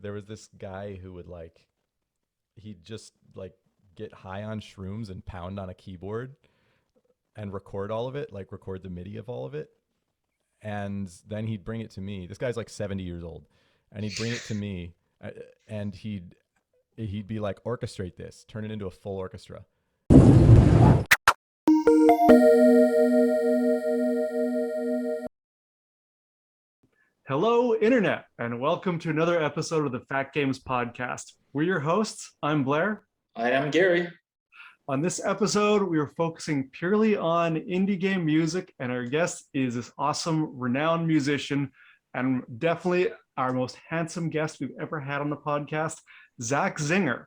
there was this guy who would like, he'd just like get high on shrooms and pound on a keyboard and record all of it, like record the MIDI of all of it. And then he'd bring it to me. This guy's like 70 years old, and he'd bring it to me, and he'd be like, orchestrate this, turn it into a full orchestra. Hello, Internet, and welcome to another episode of the Phat Games podcast. We're your hosts. I'm Blair. I am Gary. On this episode, we are focusing purely on indie game music, and our guest is this awesome, renowned musician, and definitely our most handsome guest we've ever had on the podcast, Zac Zinger.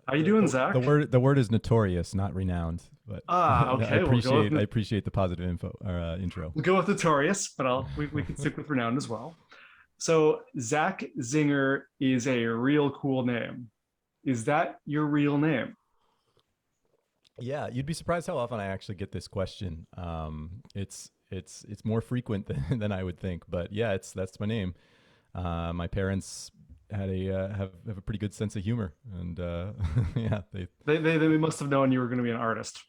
How you doing, Zac? The word is notorious, not renowned. But okay. I appreciate the positive intro. We'll go with notorious, but we can stick with renowned as well. So Zac Zinger is a real cool name. Is that your real name? Yeah, you'd be surprised how often I actually get this question. It's more frequent than I would think, but yeah, that's my name. My parents had have a pretty good sense of humor, and yeah, they must have known you were going to be an artist.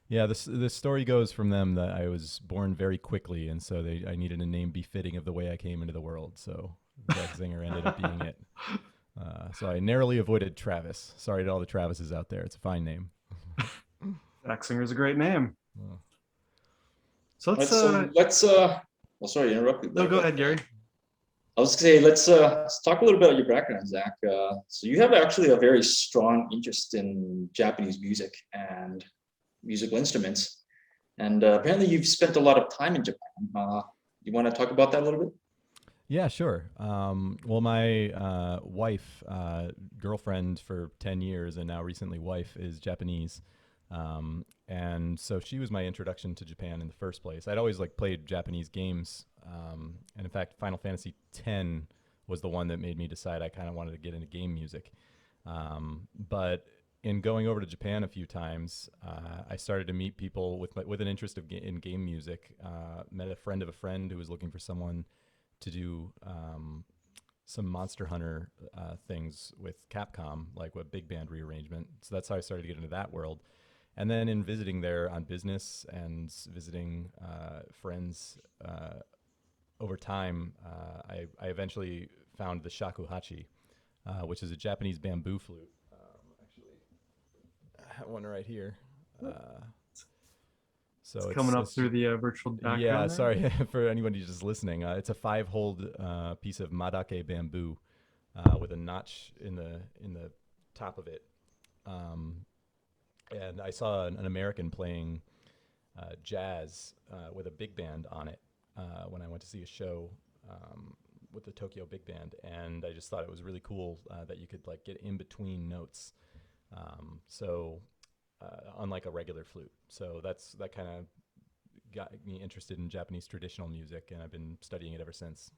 Yeah, the story goes from them that I was born very quickly, and so I needed a name befitting of the way I came into the world. So Zac Zinger ended up being it. So I narrowly avoided Travis. Sorry to all the Travises out there. It's a fine name. Zac Zinger is a great name. Oh. So let's well, sorry to interrupt you. No, go ahead, Gary. I was going to say, let's talk a little bit about your background, Zac. So you have actually a very strong interest in Japanese music and musical instruments. And apparently you've spent a lot of time in Japan. You want to talk about that a little bit? Yeah, sure. Well, my wife, girlfriend for 10 years and now recently wife, is Japanese. And so she was my introduction to Japan in the first place. I'd always like played Japanese games. And in fact, Final Fantasy X was the one that made me decide I kind of wanted to get into game music. But in going over to Japan a few times, I started to meet people with an interest in game music. Met a friend of a friend who was looking for someone to do some Monster Hunter things with Capcom, like a big band rearrangement. So that's how I started to get into that world. And then in visiting there on business and visiting friends over time, I eventually found the Shakuhachi, which is a Japanese bamboo flute. Actually, I have one right here. So it's coming up through the virtual background. Yeah, there. Sorry for anybody just listening. It's a 5-hold piece of madake bamboo with a notch in the top of it. And I saw an American playing jazz with a big band on it when I went to see a show with the Tokyo Big Band, and I just thought it was really cool that you could like get in between notes. Unlike a regular flute. So that kind of got me interested in Japanese traditional music, and I've been studying it ever since.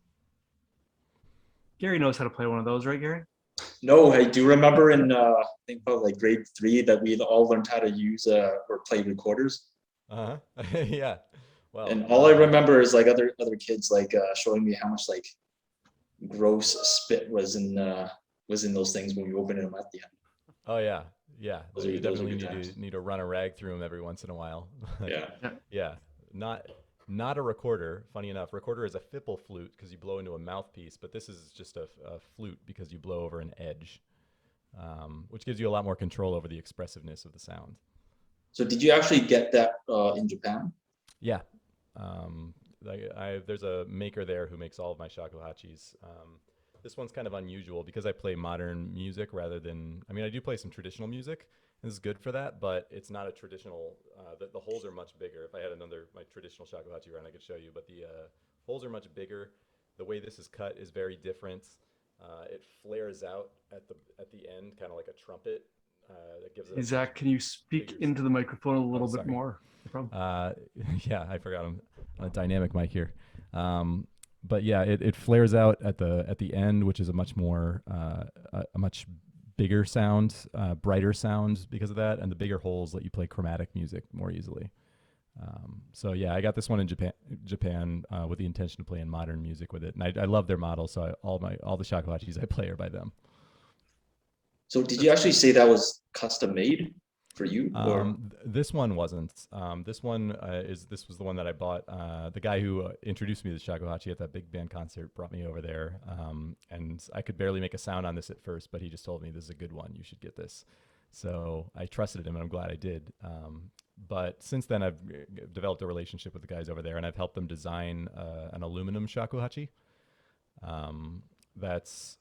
Gary knows how to play one of those, right, Gary? No, I do remember in I think about like grade 3 that we all learned how to use or play recorders. Yeah. Well, and all I remember is like other kids like showing me how much like gross spit was in those things when we opened them at the end. Oh yeah. You definitely times. need to run a rag through them every once in a while. Yeah. Yeah. Not a recorder. Funny enough, recorder is a fipple flute because you blow into a mouthpiece, but this is just a flute because you blow over an edge, which gives you a lot more control over the expressiveness of the sound. So did you actually get that in Japan? Yeah. There's a maker there who makes all of my shakuhachis. This one's kind of unusual because I play modern music rather than, I do play some traditional music. This is good for that, but it's not a traditional, the holes are much bigger. If I had my traditional shakuhachi round, I could show you, but the holes are much bigger. The way this is cut is very different. It flares out at the end, kind of like a trumpet. That gives it Zac, can you speak into the microphone a little bit more? Yeah, I forgot I'm on a dynamic mic here. But yeah, it flares out at the end, which is a much more a much bigger sound, brighter sound because of that, and the bigger holes let you play chromatic music more easily. So yeah, I got this one in Japan with the intention of playing modern music with it, and I love their model. So all the shakuhachis I play are by them. So did you actually say that was custom made for you, or? This one wasn't. This one this was the one that I bought. The guy who introduced me to shakuhachi at that big band concert brought me over there, and I could barely make a sound on this at first, but he just told me this is a good one. You should get this. So I trusted him, and I'm glad I did. But since then, I've developed a relationship with the guys over there, and I've helped them design an aluminum shakuhachi. That's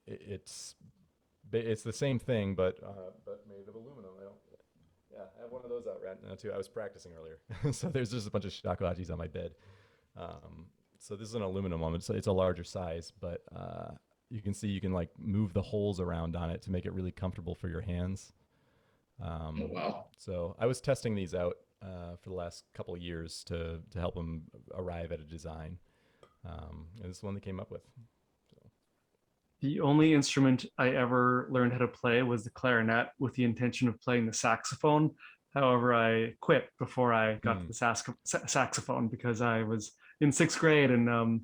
it's the same thing, but made of aluminum. I have one of those out right now too. I was practicing earlier, so there's just a bunch of shakuhachis on my bed. So this is an aluminum one. It's a larger size, but you can see you can like move the holes around on it to make it really comfortable for your hands. Oh, wow. So I was testing these out for the last couple of years to help them arrive at a design, and this is the one they came up with. The only instrument I ever learned how to play was the clarinet with the intention of playing the saxophone. However, I quit before I got to the saxophone because I was in 6th grade and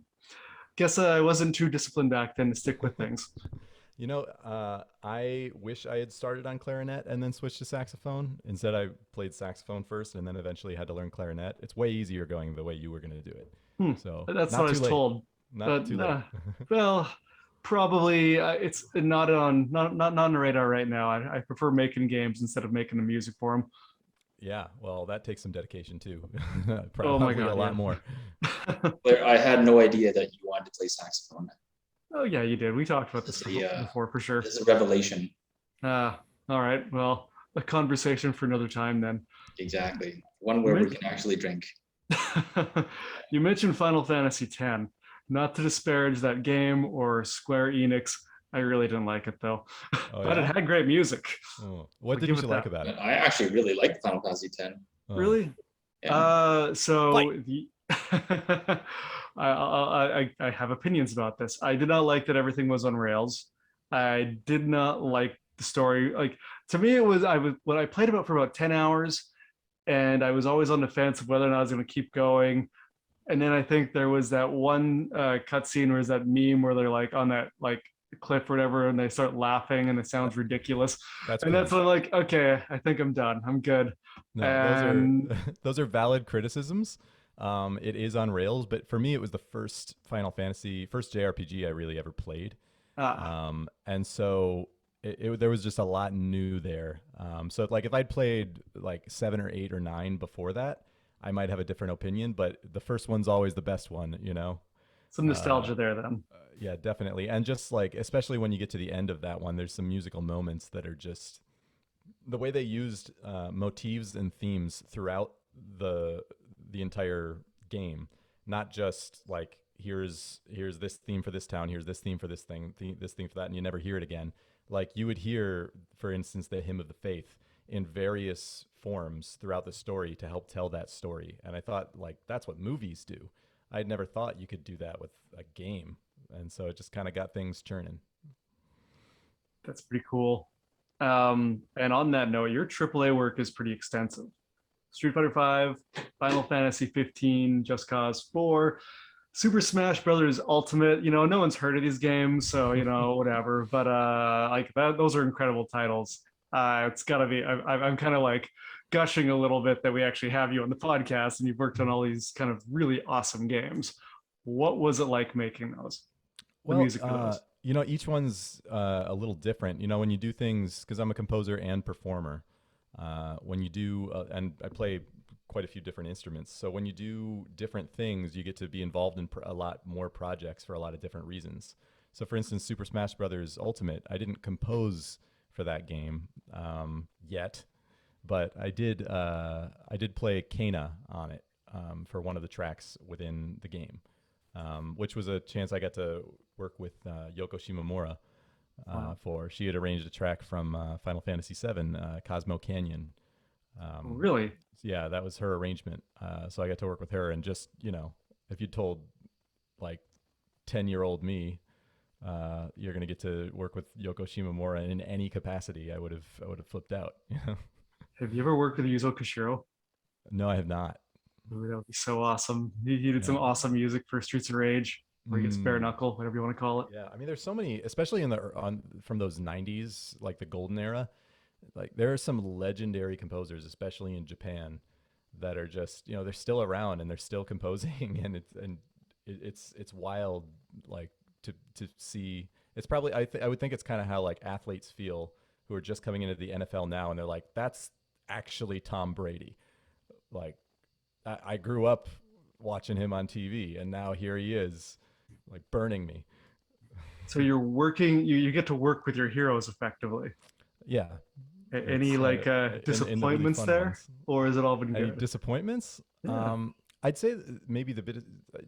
guess I wasn't too disciplined back then to stick with things. You know, I wish I had started on clarinet and then switched to saxophone. Instead, I played saxophone first and then eventually had to learn clarinet. It's way easier going the way you were going to do it. So that's what I was told. Not too late. Well, probably it's not on the radar right now. I prefer making games instead of making the music for them. Yeah, well, that takes some dedication too. Oh my God, a lot more. But I had no idea that you wanted to play saxophone. Oh yeah, you did. We talked about this before for sure. It's a revelation. All right. Well, a conversation for another time then. Exactly. One where we can actually drink. You mentioned Final Fantasy X. Not to disparage that game or Square Enix. I really didn't like it though. Oh, but yeah? it had great music. Oh. What did you like about it? I actually really liked Final Fantasy X. Oh. Really? Yeah. I have opinions about this. I did not like that everything was on rails. I did not like the story. Like, to me, when I played about for about 10 hours, and I was always on the fence of whether or not I was going to keep going. And then I think there was that one cutscene where there's that meme where they're like on that like cliff or whatever, and they start laughing and it sounds ridiculous. That's when I'm like, okay, I think I'm done. I'm good. No, those are valid criticisms. It is on rails, but for me, it was the first JRPG I really ever played. And so there was just a lot new there. So like if I'd played like 7 or 8 or 9 before that, I might have a different opinion, but the first one's always the best one, you know? Some nostalgia there then. Yeah, definitely. And just like, especially when you get to the end of that one, there's some musical moments that are just the way they used motifs and themes throughout the entire game. Not just like, here's this theme for this town, here's this theme for this thing, this theme for that, and you never hear it again. Like you would hear, for instance, the Hymn of the Faith in various forms throughout the story to help tell that story. And I thought, like, that's what movies do. I'd never thought you could do that with a game. And so it just kind of got things churning. That's pretty cool. And on that note, your AAA work is pretty extensive. Street Fighter V, Final Fantasy 15, Just Cause 4, Super Smash Brothers Ultimate. You know, no one's heard of these games, so, you know, whatever. But like that, those are incredible titles. It's gotta be, I'm kind of like gushing a little bit that we actually have you on the podcast and you've worked on all these kind of really awesome games. What was it like making those? Well, the music for those? You know, each one's a little different. You know, when you do things, because I'm a composer and performer, when you do, and I play quite a few different instruments. So when you do different things, you get to be involved in a lot more projects for a lot of different reasons. So for instance, Super Smash Brothers Ultimate, I didn't compose for that game yet, but I did play Kana on it for one of the tracks within the game, which was a chance I got to work with Yoko Shimomura for. She had arranged a track from Final Fantasy VII, Cosmo Canyon. Really? Yeah, that was her arrangement. So I got to work with her, and just, you know, if you told like 10-year-old me you're going to get to work with Yoko Shimomura in any capacity, I would have flipped out. Have you ever worked with Yuzo Koshiro? No, I have not. Ooh, that would be so awesome. He did some Yeah. awesome music for Streets of Rage, or he gets bare Mm. knuckle, whatever you want to call it. Yeah, I mean, there's so many, especially in the on from those '90s, like the golden era. Like there are some legendary composers, especially in Japan, that are just they're still around and they're still composing, and it's wild, like to see. It's probably I would think it's kind of how like athletes feel who are just coming into the NFL now, and they're like, that's actually Tom Brady. Like I grew up watching him on TV, and now here he is, like burning me. So you're working, you get to work with your heroes effectively. Yeah, Any it's like in the really disappointments fun there, ones. or has it all been Any good? disappointments? Yeah. I'd say maybe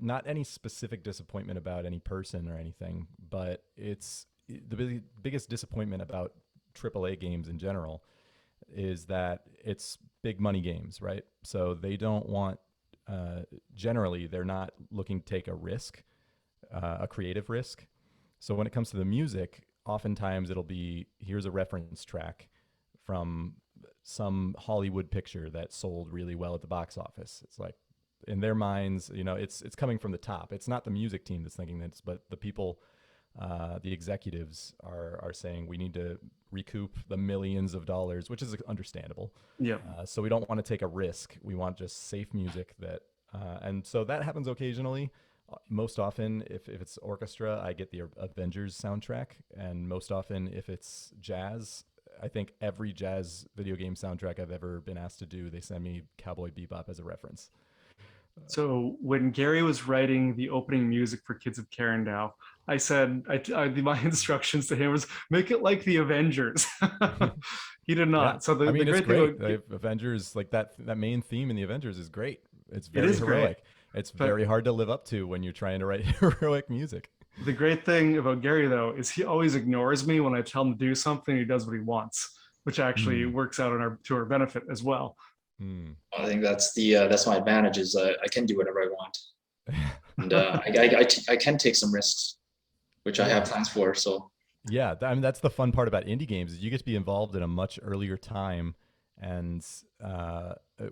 not any specific disappointment about any person or anything, but it's the biggest disappointment about AAA games in general is that it's big money games, right? So they don't want, generally, they're not looking to take a risk, a creative risk. So when it comes to the music, oftentimes it'll be here's a reference track from some Hollywood picture that sold really well at the box office. It's like in their minds, it's coming from the top. It's not the music team that's thinking this, but the people, the executives are saying we need to recoup the millions of dollars, which is understandable. Yeah. So we don't want to take a risk. We want just safe music and so that happens occasionally. Most often, if it's orchestra, I get the Avengers soundtrack, and most often, if it's jazz, I think every jazz video game soundtrack I've ever been asked to do, they send me Cowboy Bebop as a reference. So when Gary was writing the opening music for Kids of Karendow, I said my instructions to him was make it like the Avengers. He did Yeah, not. So I the mean it's great thing great. about The Avengers, like that main theme in the Avengers is great. It's it very is great, heroic. It's but very hard to live up to when you're trying to write heroic music. the great thing about Gary though is he always ignores me when I tell him to do something. He does what he wants, which actually Mm, works out to our benefit as well. mm. I think that's my advantage is I can do whatever I want, and I can take some risks, which I have Yeah. plans for. So Yeah, I mean that's the fun part about indie games is you get to be involved in a much earlier time, and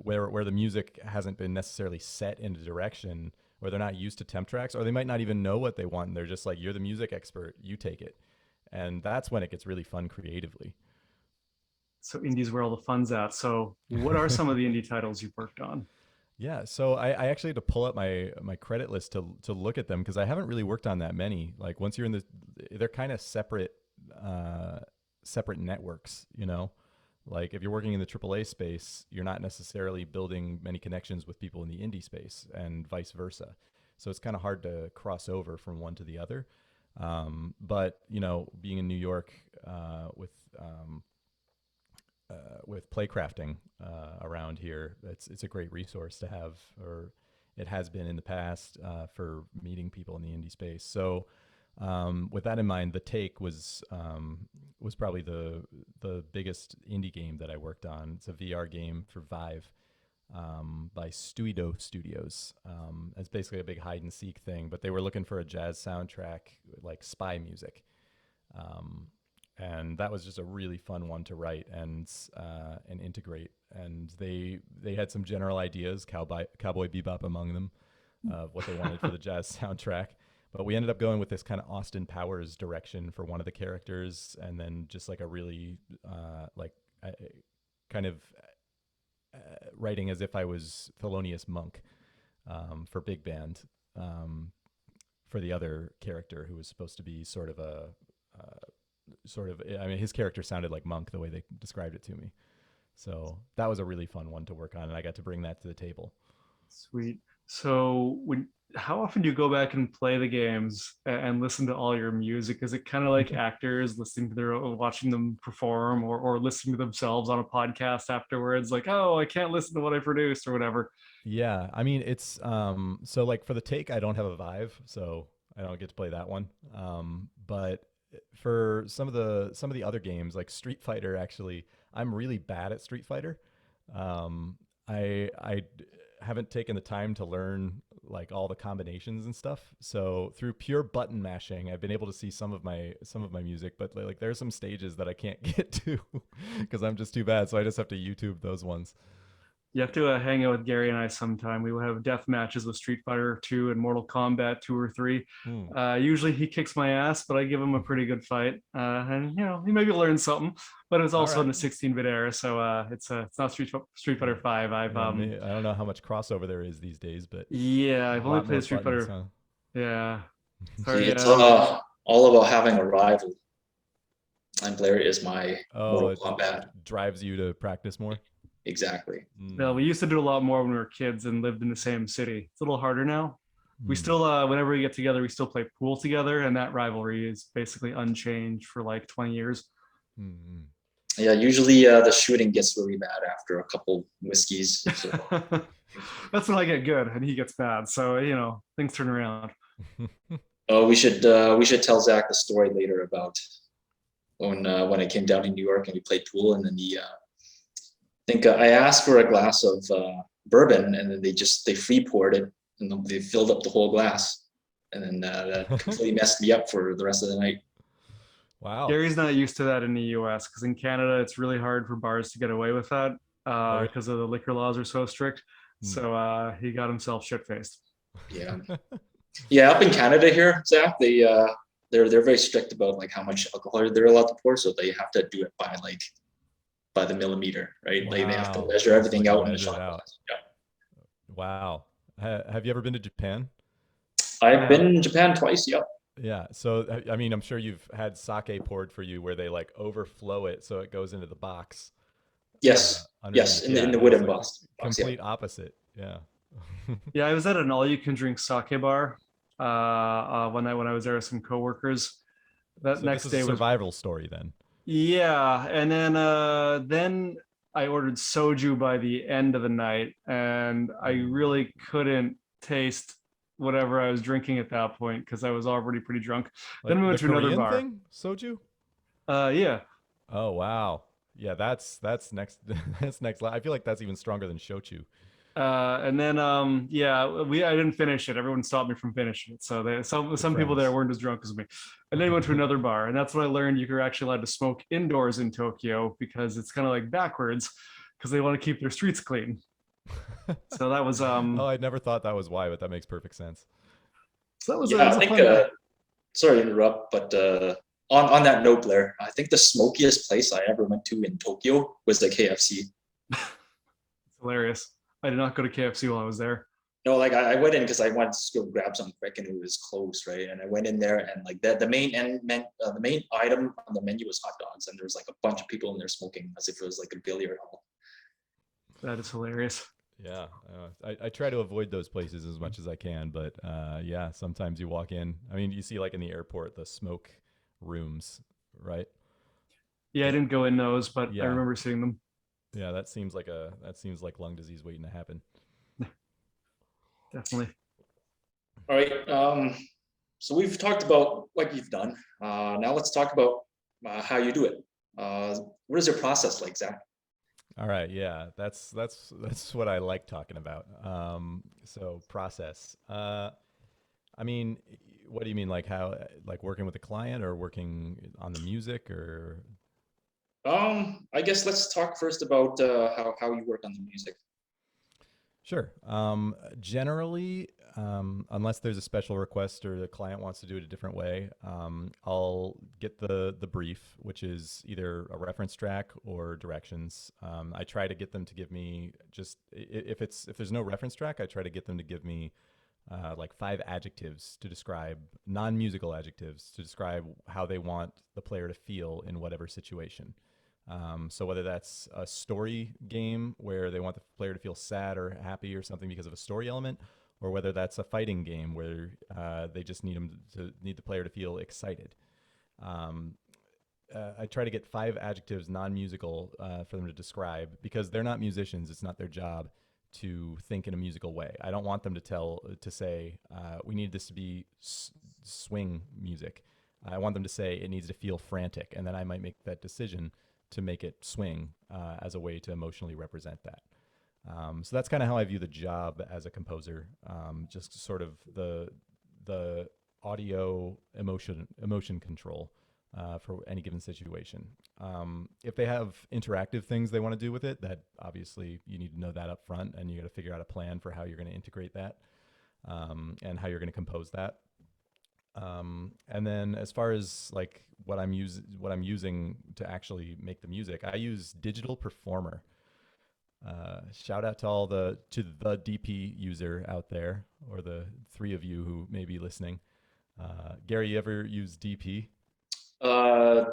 where the music hasn't been necessarily set in a direction, where they're not used to temp tracks, or they might not even know what they want. And they're just like, "You're the music expert, you take it," and that's when it gets really fun creatively. So indie's where all the fun's at. So what are some of the indie titles you've worked on? Yeah, so I actually had to pull up my credit list to look at them because I haven't really worked on that many. Like once you're in they're kind of separate networks, you know. Like if you're working in the AAA space, you're not necessarily building many connections with people in the indie space, and vice versa. So it's kind of hard to cross over from one to the other. But being in New York with playcrafting around here, it's a great resource to have, or it has been in the past for meeting people in the indie space. So with that in mind, The Take was probably the biggest indie game that I worked on. It's a VR game for Vive by Stuido Studios. It's basically a big hide and seek thing, but they were looking for a jazz soundtrack, like spy music. Um, and that was just a really fun one to write and integrate. And they had some general ideas, Cowboy Bebop among them, of what they wanted for the jazz soundtrack. But we ended up going with this kind of Austin Powers direction for one of the characters, and then just like a really kind of writing as if I was Thelonious Monk for big band for the other character who was supposed to be sort of I mean, his character sounded like Monk the way they described it to me. So that was a really fun one to work on, and I got to bring that to the table. Sweet. So how often do you go back and play the games and listen to all your music? Is it kind of like actors listening to watching them perform, or listening to themselves on a podcast afterwards, like, oh, I can't listen to what I produced or whatever? Yeah, I mean it's so like for The Take, I don't have a Vive, so I don't get to play that one. But for some of the other games like Street Fighter, actually, I'm really bad at Street Fighter. I haven't taken the time to learn like all the combinations and stuff. So through pure button mashing, I've been able to see some of my music, but like there's some stages that I can't get to because I'm just too bad. So I just have to YouTube those ones. You have to hang out with Gary and I sometime. We will have death matches with Street Fighter 2 and Mortal Kombat 2 or 3. Hmm. Usually he kicks my ass, but I give him a pretty good fight. And he maybe learns something. But it was All also in right. the 16-bit era, so it's not Street Fighter 5. I've Yeah, I don't know how much crossover there is these days, but yeah, a I've only lot more played Street buttons, Fighter. huh? Yeah, See, sorry. it's all about having a rival. And Blair is my Oh, Mortal it Kombat. drives you to practice more. Exactly. Well, we Mm. used to do a lot more when we were kids and lived in the same city. It's a little harder now. We Mm. still, whenever we get together, we still play pool together, and that rivalry is basically unchanged for like 20 years. Mm. Yeah, usually the shooting gets really bad after a couple whiskeys. So That's when I get good and he gets bad. So things turn around. we should tell Zach the story later about when I came down to New York and we played pool, and then I think I asked for a glass of bourbon, and then they free poured it, and then they filled up the whole glass, and then that completely messed me up for the rest of the night. Wow. Gary's not used to that in the US because in Canada, it's really hard for bars to get away with that Oh, because of the liquor laws are so strict. Mm. So he got himself shit faced. Yeah, yeah. Up in Canada here, Zach, they're very strict about like how much alcohol they're allowed to pour, so they have to do it by the millimeter, right? Like they have to Wow. measure everything Like out in the measure it shot out. glass. Yeah. Wow. Have you ever been to Japan? I've been in Japan twice. Yeah. Yeah. So, I mean, I'm sure you've had sake poured for you where they like overflow it so it goes into the box Yes. Yes. underneath. In the, Yeah. in the And it's wooden like box. Yeah. complete opposite. Yeah. Yeah, I was at an all-you-can-drink sake bar one night when I was there with some coworkers. That So this next is a day was survival story then. yeah, and then I ordered soju by the end of the night, and I really couldn't taste whatever I was drinking at that point because I was already pretty drunk. Like Then we the went to another Korean bar. thing? Soju? Yeah. Oh, wow. Yeah, that's next that's next. I feel like that's even stronger than shochu. And then yeah, I didn't finish it. Everyone stopped me from finishing it. So some people there friends. weren't as drunk as me. And then we went to another bar, and that's when I learned you were actually allowed to smoke indoors in Tokyo because it's kind of like backwards because they want to keep their streets clean. So that was Oh, I never thought that was why, but that makes perfect sense. Yeah. that I was a think. fun night. Sorry to interrupt, but on that note, Blair, I think the smokiest place I ever went to in Tokyo was the KFC. It's hilarious. I did not go to KFC while I was there. No, like I went in because I wanted to go grab something quick and it was closed, right? And I went in there and like the main item on the menu was hot dogs, and there was like a bunch of people in there smoking as if it was like a billiard hall. That is hilarious. Yeah, I try to avoid those places as much as I can, but yeah, sometimes you walk in. I mean, you see like in the airport the smoke rooms, right? Yeah, I didn't go in those, but I Yeah, remember seeing them. yeah, that seems like lung disease waiting to happen. Definitely. All right. So we've talked about what you've done. Now let's talk about how you do it. What is your process like, Zach? All right, yeah, that's what I like talking about. So process. I mean, what do you mean, like how, like working with a client or working on the music or? I guess let's talk first about how you work on the music. Sure. Generally, unless there's a special request or the client wants to do it a different way, I'll get the brief, which is either a reference track or directions. I try to get them to give me just if there's no reference track, I try to get them to give me like 5 adjectives to describe non-musical adjectives to describe how they want the player to feel in whatever situation. So whether that's a story game where they want the player to feel sad or happy or something because of a story element, or whether that's a fighting game where they just need the player to feel excited. I try to get 5 adjectives non-musical for them to describe because they're not musicians. It's not their job to think in a musical way. I don't want them to say we need this to be swing music. I want them to say it needs to feel frantic, and then I might make that decision to make it swing as a way to emotionally represent that. So that's kind of how I view the job as a composer. Just sort of the audio emotion control for any given situation. If they have interactive things they want to do with it, that obviously you need to know that up front, and you got to figure out a plan for how you're going to integrate that, and how you're going to compose that. And then as far as like what I'm using to actually make the music, I use Digital Performer. Shout out to the DP user out there, or the three of you who may be listening. Gary, you ever use DP?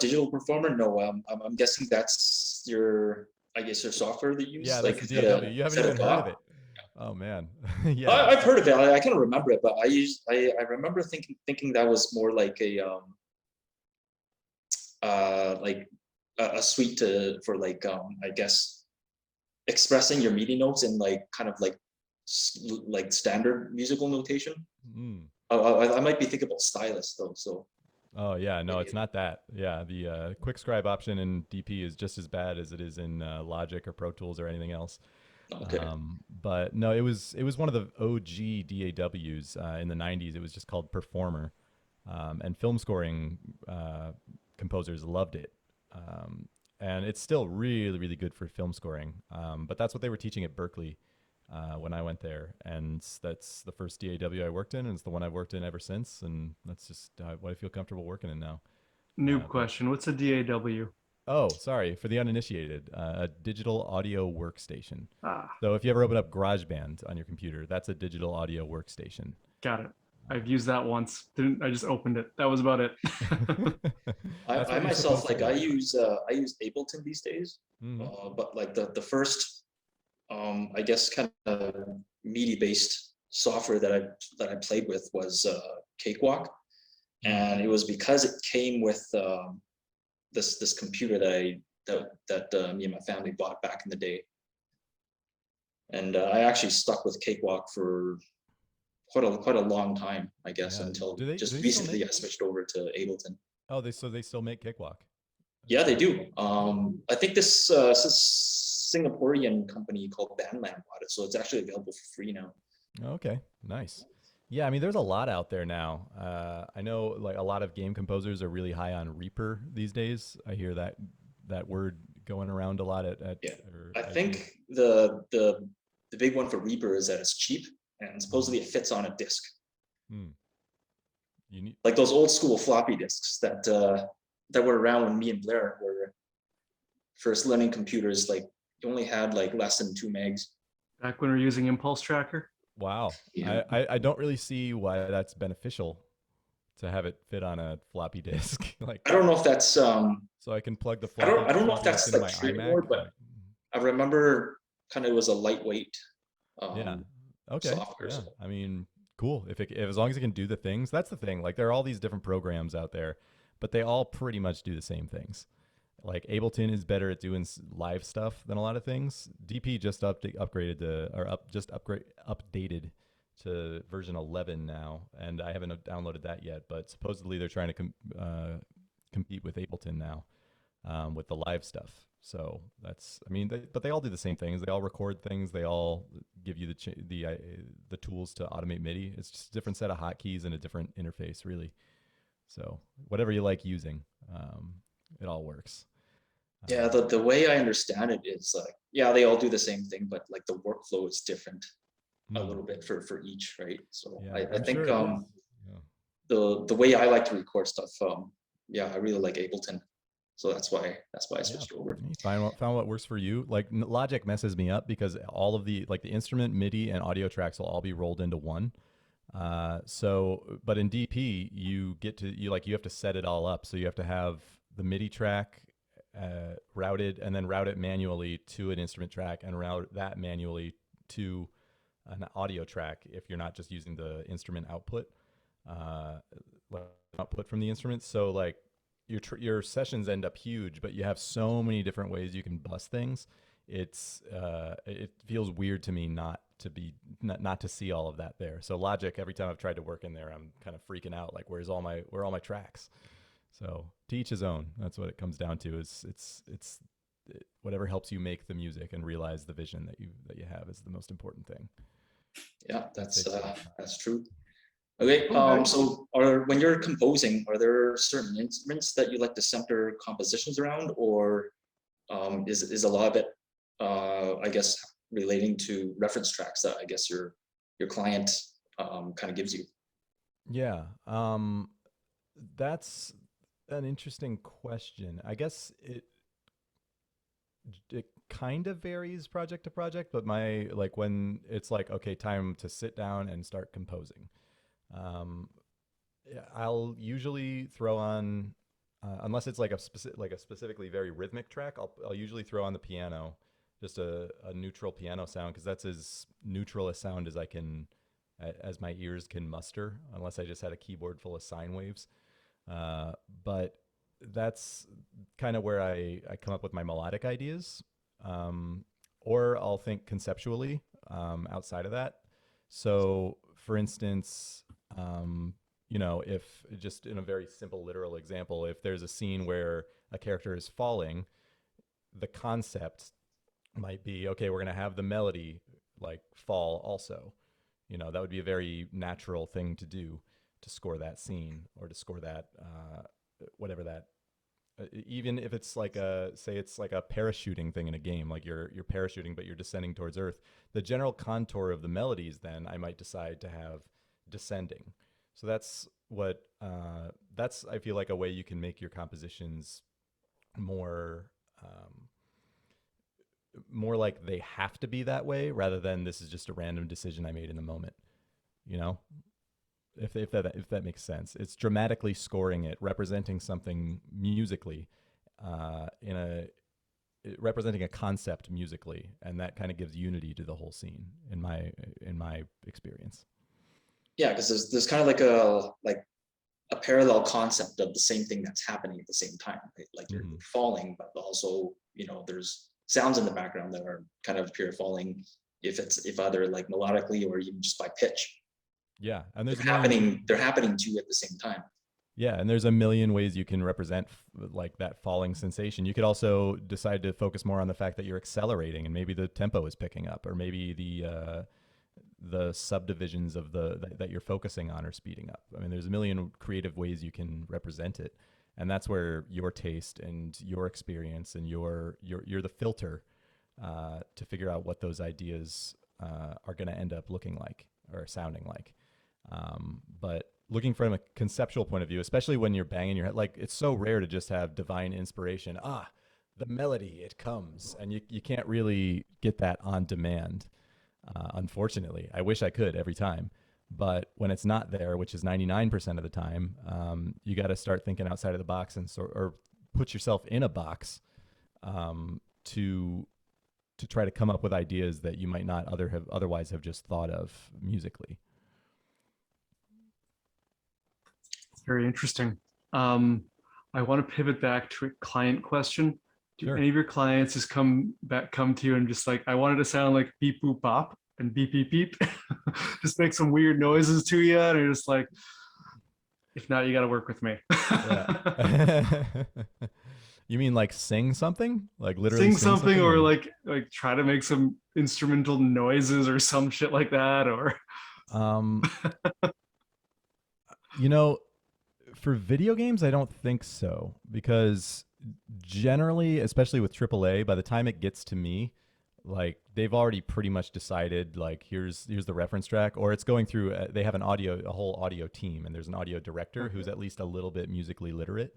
Digital Performer? No, I'm guessing that's your software that you use. Yeah, like that's the DAW. You haven't even heard of it. Oh man, yeah. I've heard of it. I kind of remember it, but I remember thinking that was more like a suite for like I guess expressing your MIDI notes in like kind of like standard musical notation. I might be thinking about stylus though. So. Oh yeah, no, it's not that. Yeah, the quick scribe option in DP is just as bad as it is in Logic or Pro Tools or anything else. Okay. But no, it was one of the OG DAWs in the 90s. It was just called Performer, and film scoring composers loved it. And it's still really, really good for film scoring. But that's what they were teaching at Berkeley when I went there, and that's the first DAW I worked in, and it's the one I've worked in ever since, and that's just what I feel comfortable working in now. Noob question: what's a DAW? Oh, sorry, for the uninitiated, a digital audio workstation. Ah, So if you ever open up GarageBand on your computer, that's a digital audio workstation. got it. I've used that once. I just opened it. That was about it. I myself, like I use Ableton these days, but like the first I guess kind of MIDI based software that I played with was Cakewalk, and it was because it came with this computer that me and my family bought back in the day, and I actually stuck with Cakewalk for quite a long time, I guess, until just recently I switched over to Ableton. Oh, they still make Cakewalk? Yeah, they do. I think this Singaporean company called Bandland bought it, so it's actually available for free now. Okay, nice. Yeah, I mean, there's a lot out there now. I know, like, a lot of game composers are really high on Reaper these days. I hear that word going around a lot at yeah. I think the big one for Reaper is that it's cheap, and supposedly it fits on a disc. You need like those old school floppy disks that were around when me and Blair were first learning computers. Like you only had like less than 2 megs. Back when we were using Impulse Tracker. Wow. Yeah. I don't really see why that's beneficial to have it fit on a floppy disk. Like I don't know if that's so I can plug the floppy. I don't know if that's like true anymore, but I remember kind of it was a lightweight yeah. Okay. software. Yeah. So. I mean, cool. If as long as it can do the things, that's the thing. Like there are all these different programs out there, but they all pretty much do the same things. Like Ableton is better at doing live stuff than a lot of things. DP just updated to version 11 now, and I haven't downloaded that yet. But supposedly they're trying to compete with Ableton now with the live stuff. So that's, I mean, but they all do the same things. They all record things. They all give you the tools to automate MIDI. It's just a different set of hotkeys and a different interface, really. So whatever you like using, it all works. Yeah, the way I understand it is like, yeah, they all do the same thing, but like the workflow is different a little bit for each, right? So yeah, I think sure the way I like to record stuff, yeah, I really like Ableton. So that's why I switched over. You found what works for you. Like Logic messes me up because all of the instrument, MIDI, and audio tracks will all be rolled into one. But in DP you have to set it all up. So you have to have the MIDI track routed, and then route it manually to an instrument track, and route that manually to an audio track if you're not just using the instrument output from the instrument. So like your sessions end up huge, but you have so many different ways you can bust things. It feels weird to me not to see all of that there. So Logic, every time I've tried to work in there, I'm kind of freaking out. Like, where are all my tracks? So to each his own. That's what it comes down to. It's whatever helps you make the music and realize the vision that you have is the most important thing. Yeah, that's true. Okay. Okay. So when you're composing, are there certain instruments that you like to center compositions around, or is a lot of it, I guess, relating to reference tracks that I guess your client kind of gives you? Yeah, that's an interesting question. I guess it kind of varies project to project, but my like when it's like okay, time to sit down and start composing. Um, yeah, I'll usually throw on, unless it's like a specifically very rhythmic track. I'll usually throw on the piano, just a neutral piano sound because that's as neutral a sound as I can, as my ears can muster, unless I just had a keyboard full of sine waves. But that's kind of where I come up with my melodic ideas. Um, or I'll think conceptually outside of that. So, for instance, if just in a very simple literal example, if there's a scene where a character is falling, the concept might be okay, we're going to have the melody like fall also. That would be a very natural thing to do to score that scene or to score that, whatever that, even if it's like say it's like a parachuting thing in a game, like you're parachuting, but you're descending towards Earth. The general contour of the melodies, then I might decide to have descending. So that's I feel like a way you can make your compositions more more like they have to be that way rather than this is just a random decision I made in the moment. You know, if that makes sense, it's dramatically scoring it, representing something musically, in a representing a concept musically, and that kind of gives unity to the whole scene in my experience. Yeah, because there's kind of like a parallel concept of the same thing that's happening at the same time, right? Like you're Hmm. falling, but also there's sounds in the background that are kind of pure falling, if either like melodically or even just by pitch. Yeah, and there's They're a million. happening to you at the same time. Yeah, and there's a million ways you can represent like that falling sensation. You could also decide to focus more on the fact that you're accelerating, and maybe the tempo is picking up, or maybe the subdivisions of that you're focusing on are speeding up. I mean, there's a million creative ways you can represent it, and that's where your taste and your experience and you're the filter to figure out what those ideas are going to end up looking like or sounding like. But looking from a conceptual point of view, especially when you're banging your head, like it's so rare to just have divine inspiration. The melody, it comes, and you can't really get that on demand. Unfortunately, I wish I could every time. But when it's not there, which is 99% of the time, you got to start thinking outside of the box or put yourself in a box to try to come up with ideas that you might not otherwise have just thought of musically. Very interesting. I want to pivot back to a client question. Do Sure. any of your clients just come to you and just like, I wanted to sound like beep boop bop and beep beep beep, just make some weird noises to you, and you're just like, if not, you got to work with me. Yeah. You mean like sing something? Like literally Sing sing something, something or or like try to make some instrumental noises or some shit like that, or um you know, for video games I don't think so because generally, especially with AAA, by the time it gets to me, like they've already pretty much decided like here's the reference track, or it's going through they have a whole audio team, and there's an audio director who's okay. at least a little bit musically literate.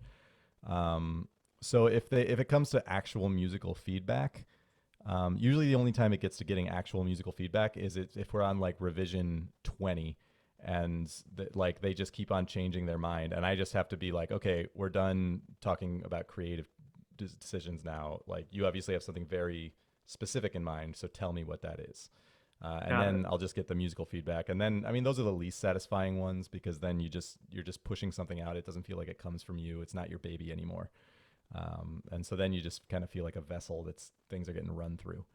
Um, so if it comes to actual musical feedback, usually the only time it gets to getting actual musical feedback is if we're on like revision 20, and like they just keep on changing their mind, and I just have to be like, okay, we're done talking about creative decisions now. Like you obviously have something very specific in mind, so tell me what that is. And Got it. then I'll just get the musical feedback, and then I mean those are the least satisfying ones because then you're just pushing something out. It doesn't feel like it comes from you. It's not your baby anymore. And so then you just kind of feel like a vessel that's things are getting run through.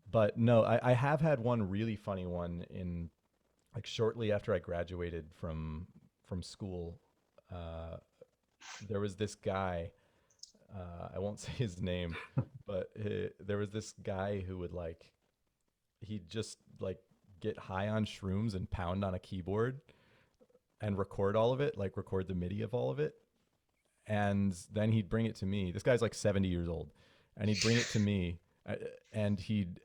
But no, I have had one really funny one in like shortly after I graduated from school. Uh, there was this guy. I won't say his name, but there was this guy who would like he'd just like get high on shrooms and pound on a keyboard, and record all of it, like record the MIDI of all of it. And then he'd bring it to me. This guy's like 70 years old, and he'd bring it to me, and he'd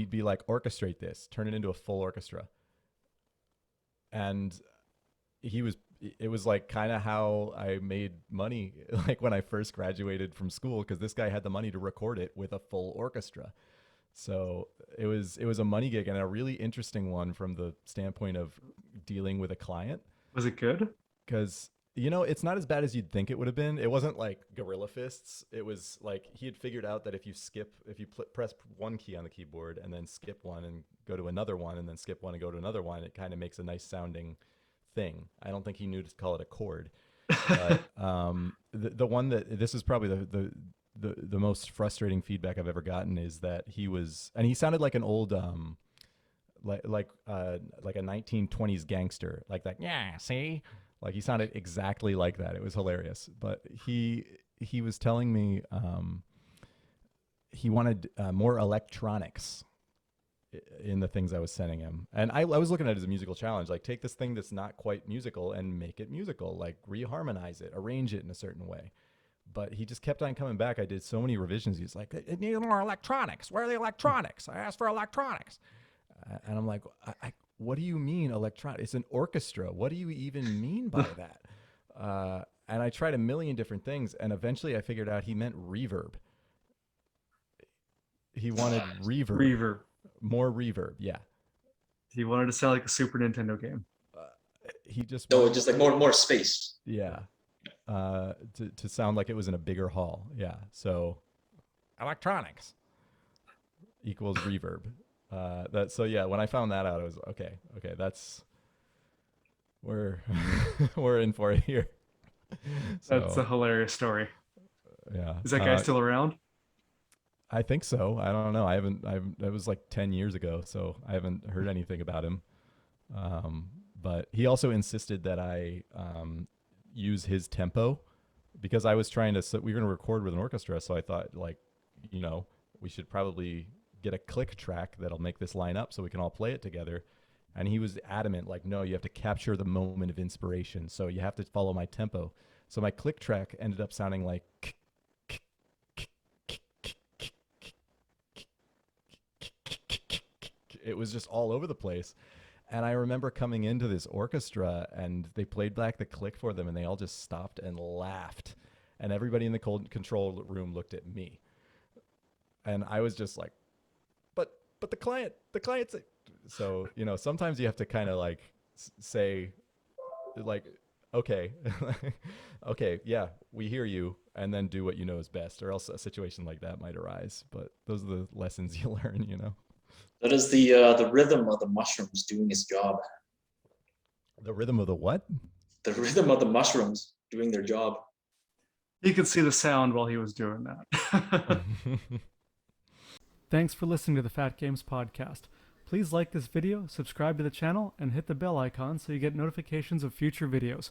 be like, orchestrate this, turn it into a full orchestra. And it was like kind of how I made money, like when I first graduated from school, because this guy had the money to record it with a full orchestra. So it was a money gig, and a really interesting one from the standpoint of dealing with a client. Was it good? Because, you know, it's not as bad as you'd think it would have been. It wasn't like gorilla fists. It was like he had figured out that if you press one key on the keyboard and then skip one and go to another one and then skip one and go to another one, it kind of makes a nice sounding thing. I don't think he knew to call it a chord. But the one that, this is probably the most frustrating feedback I've ever gotten, is that he sounded like an old like a 1920s gangster, like that. Yeah, see, like he sounded exactly like that. It was hilarious. But he was telling me he wanted more electronics in the things I was sending him. And I was looking at it as a musical challenge, like take this thing that's not quite musical and make it musical, like reharmonize it, arrange it in a certain way. But he just kept on coming back. I did so many revisions. He's like, it needs more electronics. Where are the electronics? I asked for electronics. And I'm like, what do you mean electronic? It's an orchestra. What do you even mean by that? And I tried a million different things. And eventually I figured out he meant reverb. He wanted reverb. Reverb. More reverb, yeah. He wanted to sound like a Super Nintendo game. He just just like more space. Yeah. To sound like it was in a bigger hall. Yeah. So electronics equals reverb. So yeah, when I found that out, I was okay, that's we're in for it here. That's a hilarious story. Yeah. Is that guy still around? I think so. I don't know. That was like 10 years ago, so I haven't heard anything about him. But he also insisted that I use his tempo, because I was trying to, we were going to record with an orchestra. So I thought, like, you know, we should probably get a click track that'll make this line up so we can all play it together. And he was adamant, like, no, you have to capture the moment of inspiration. So you have to follow my tempo. So my click track ended up sounding like, it was just all over the place. And I remember coming into this orchestra and they played back the click for them and they all just stopped and laughed. And everybody in the control room looked at me. And I was just like, but the client's, so, you know, sometimes you have to kind of like say like, okay, okay, yeah, we hear you, and then do what you know is best, or else a situation like that might arise. But those are the lessons you learn, you know. That is the rhythm of the mushrooms doing its job. The rhythm of the what? The rhythm of the mushrooms doing their job. You could see the sound while he was doing that. Thanks for listening to the Phat Games podcast. Please like this video, subscribe to the channel, and hit the bell icon so you get notifications of future videos.